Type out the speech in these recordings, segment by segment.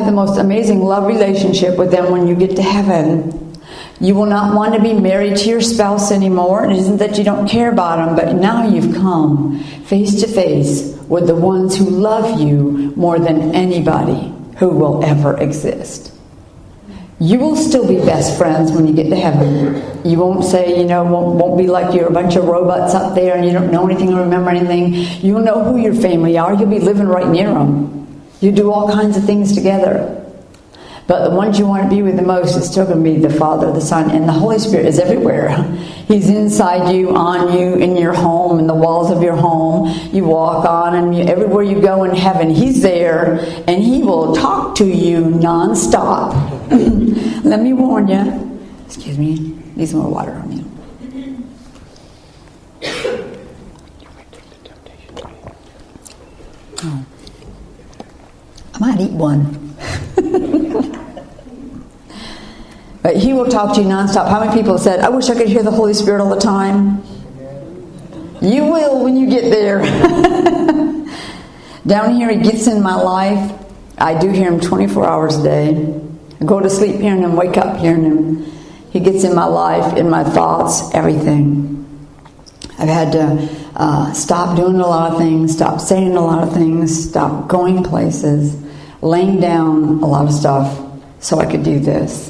have the most amazing love relationship with them when you get to heaven. You will not want to be married to your spouse anymore. It isn't that you don't care about them, but now you've come face to face with the ones who love you more than anybody who will ever exist. You will still be best friends when you get to heaven. You won't say, won't be like you're a bunch of robots up there and you don't know anything or remember anything. You'll know who your family are. You'll be living right near them. You do all kinds of things together. But the ones you want to be with the most is still going to be the Father, the Son, and the Holy Spirit is everywhere. He's inside you, on you, in your home, in the walls of your home. You walk on him. Everywhere you go in heaven, He's there, and He will talk to you nonstop. Let me warn you. Excuse me. Need some more water on you. Oh. I might eat one. But He will talk to you nonstop. How many people have said, I wish I could hear the Holy Spirit all the time? You will when you get there. Down here, He gets in my life. I do hear Him 24 hours a day. I go to sleep hearing Him, wake up hearing Him. He gets in my life, in my thoughts, everything. I've had to stop doing a lot of things, stop saying a lot of things, stop going places, laying down a lot of stuff so I could do this.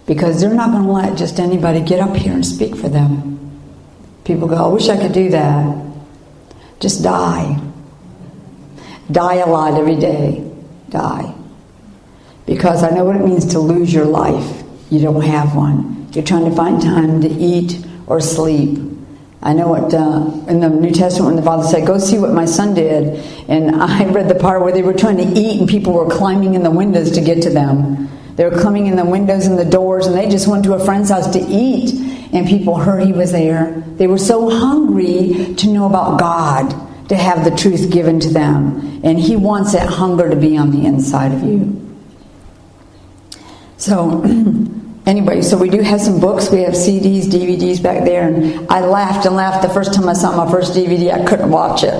Because they're not going to let just anybody get up here and speak for them. People go, I wish I could do that. Just die. Die a lot every day. Die. Because I know what it means to lose your life. You don't have one. You're trying to find time to eat or sleep. I know what in the New Testament when the Father said, go see what my son did. And I read the part where they were trying to eat and people were climbing in the windows to get to them. They were climbing in the windows and the doors, and they just went to a friend's house to eat, and people heard He was there. They were so hungry to know about God, to have the truth given to them. And He wants that hunger to be on the inside of you. So, anyway, so we do have some books. We have CDs, DVDs back there, and I laughed and laughed the first time I saw my first DVD. I couldn't watch it.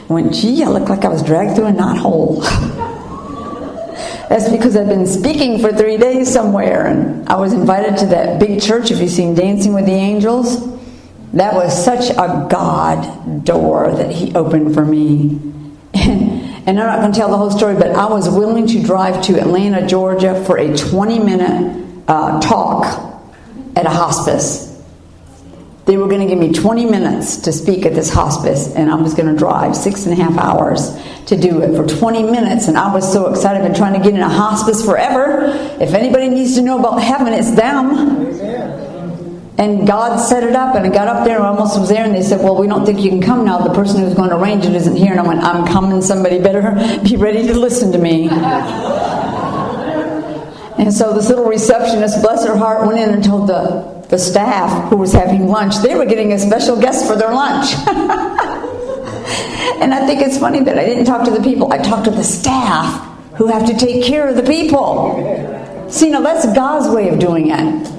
I went, gee, I looked like I was dragged through a knothole. That's because I've been speaking for 3 days somewhere, and I was invited to that big church. If you've seen Dancing with the Angels, that was such a God door that He opened for me. And I'm not going to tell the whole story, but I was willing to drive to Atlanta, Georgia for a 20-minute talk at a hospice. They were going to give me 20 minutes to speak at this hospice, and I was going to drive 6.5 hours to do it for 20 minutes. And I was so excited. I've been trying to get in a hospice forever. If anybody needs to know about heaven, it's them. Amen. And God set it up, and I got up there and I almost was there, and they said, well, we don't think you can come now. The person who's going to arrange it isn't here. And I went, I'm coming. Somebody better be ready to listen to me. And so this little receptionist, bless her heart, went in and told the staff who was having lunch, they were getting a special guest for their lunch. And I think it's funny that I didn't talk to the people. I talked to the staff who have to take care of the people. See, now that's God's way of doing it.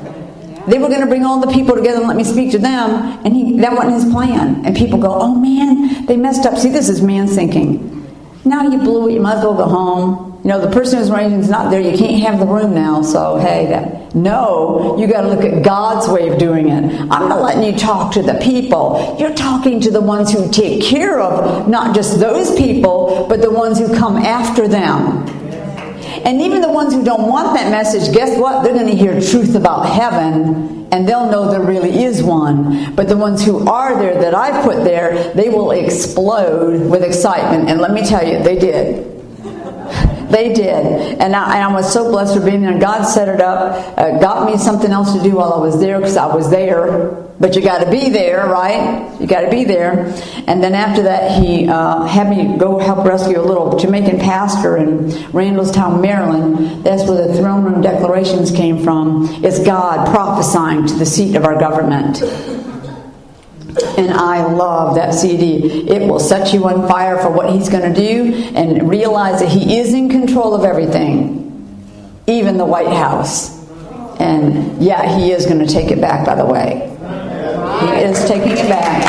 They were going to bring all the people together and let me speak to them, and that wasn't His plan. And people go, oh man, they messed up. See, this is man thinking. Now you blew it, you might as well go home. The person who's arranging is not there. You can't have the room now. So, hey, no, you got to look at God's way of doing it. I'm not letting you talk to the people. You're talking to the ones who take care of not just those people, but the ones who come after them. And even the ones who don't want that message, guess what? They're going to hear truth about heaven, and they'll know there really is one. But the ones who are there that I've put there, they will explode with excitement. And let me tell you, they did. They did. And I was so blessed for being there. And God set it up, got me something else to do while I was there, because I was there. But you got to be there, right? You got to be there. And then after that, He had me go help rescue a little Jamaican pastor in Randallstown, Maryland. That's where the throne room declarations came from. It's God prophesying to the seat of our government. And I love that CD. It will set you on fire for what He's going to do, and realize that He is in control of everything, even the White House. And yeah, He is going to take it back, by the way. He is taking it back.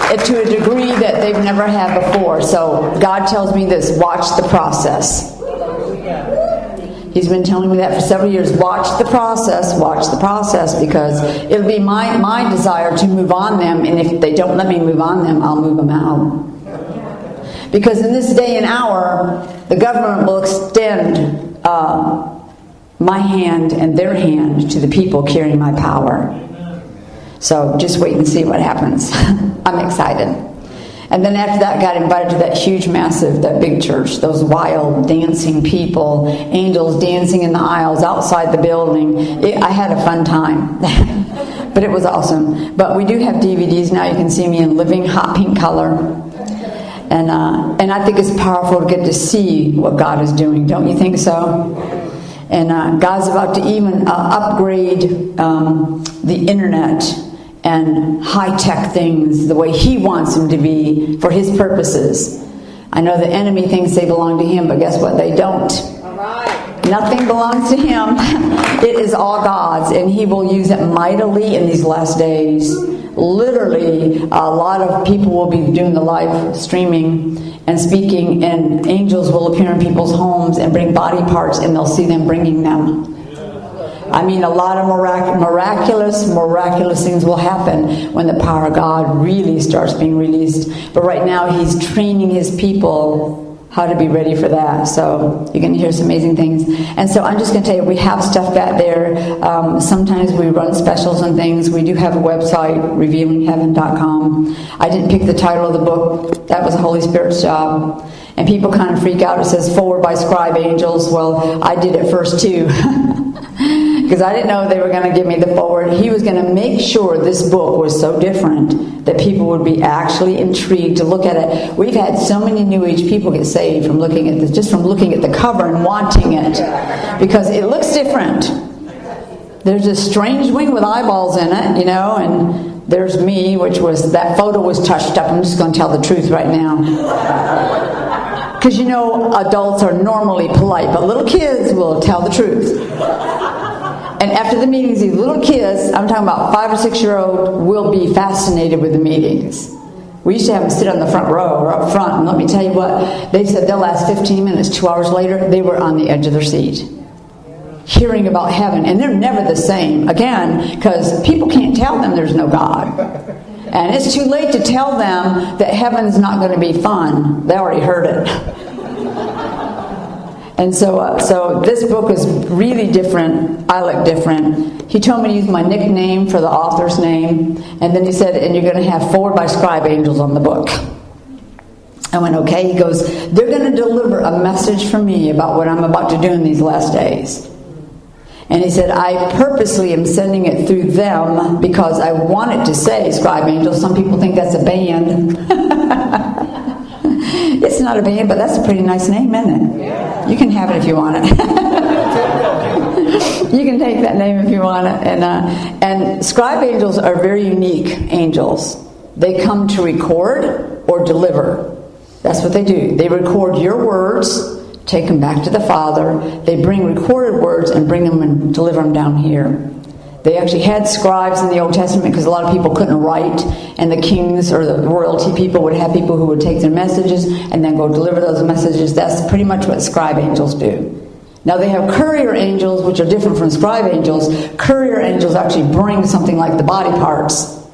to a degree that they've never had before. So God tells me this: watch the process. He's been telling me that for several years. Watch the process, because it'll be my desire to move on them, and if they don't let me move on them, I'll move them out. Because in this day and hour, the government will extend my hand and their hand to the people carrying my power. So just wait and see what happens. I'm excited. And then after that, got invited to that huge, massive, that big church. Those wild, dancing people, angels dancing in the aisles outside the building. I had a fun time. But it was awesome. But we do have DVDs now. You can see me in living hot pink color. And I think it's powerful to get to see what God is doing. Don't you think so? And God's about to even upgrade the internet and high-tech things the way He wants them to be for His purposes. I know the enemy thinks they belong to Him, but guess what? They don't. Nothing belongs to Him. It is all God's, and He will use it mightily in these last days. Literally, a lot of people will be doing the live streaming and speaking, and angels will appear in people's homes and bring body parts, and they'll see them bringing them. I mean, a lot of miraculous things will happen when the power of God really starts being released. But right now, He's training His people how to be ready for that. So you're going to hear some amazing things. And so I'm just going to tell you, we have stuff back there. Sometimes we run specials and things. We do have a website, revealingheaven.com. I didn't pick the title of the book. That was the Holy Spirit's job. And people kind of freak out. It says, forward by scribe angels. Well, I did it first too. Because I didn't know they were going to give me the forward. He was going to make sure this book was so different that people would be actually intrigued to look at it. We've had so many New Age people get saved from looking at this, just from looking at the cover and wanting it, because it looks different. There's a strange wing with eyeballs in it, you know, and there's me, which was, that photo was touched up. I'm just going to tell the truth right now. Because, you know, adults are normally polite, but little kids will tell the truth. And after the meetings, these little kids, I'm talking about 5 or 6 year old, will be fascinated with the meetings. We used to have them sit on the front row or up front, and let me tell you what, they said they'll last 15 minutes. 2 hours later, they were on the edge of their seat, hearing about heaven. And they're never the same, again, because people can't tell them there's no God. And it's too late to tell them that heaven's not going to be fun. They already heard it. And so this book is really different. I look different. He told me to use my nickname for the author's name. And then he said, and you're going to have forward by scribe angels on the book. I went, okay. He goes, they're going to deliver a message from me about what I'm about to do in these last days. And he said, I purposely am sending it through them because I want it to say scribe angels. Some people think that's a band. It's not a band, but that's a pretty nice name, isn't it? Yeah. You can have it if you want it. You can take that name if you want it. And scribe angels are very unique angels. They come to record or deliver. That's what they do. They record your words, take them back to the Father. They bring recorded words and bring them and deliver them down here. They actually had scribes in the Old Testament because a lot of people couldn't write, and the kings or the royalty people would have people who would take their messages and then go deliver those messages. That's pretty much what scribe angels do. Now they have courier angels, which are different from scribe angels. Courier angels actually bring something like the body parts,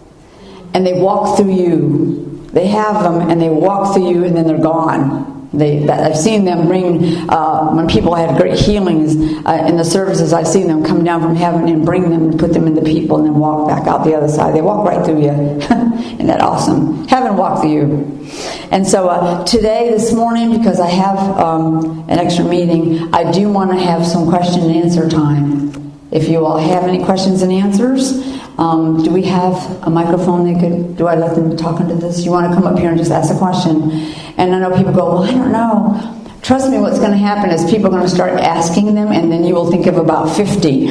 and they walk through you. They have them, and they walk through you, and then they're gone. I've seen them bring, when people had great healings in the services, I've seen them come down from heaven and bring them and put them in the people and then walk back out the other side. They walk right through you. Isn't that awesome? Heaven walked through you. And so today, this morning, because I have an extra meeting, I do want to have some question and answer time. If you all have any questions and answers, do we have a microphone do I let them talk into this? You want to come up here and just ask a question? And I know people go, well, I don't know. Trust me, what's going to happen is people are going to start asking them, and then you will think of about 50.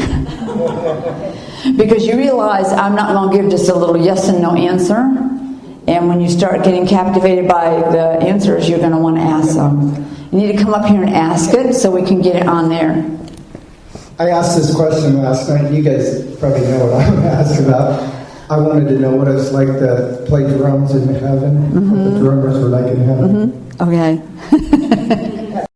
Because you realize I'm not going to give just a little yes and no answer. And when you start getting captivated by the answers, you're going to want to ask them. You need to come up here and ask it so we can get it on there. I asked this question last night. You guys probably know what I'm going to ask about. I wanted to know what it's like to play drums in heaven. What the drummers were like in heaven. Okay.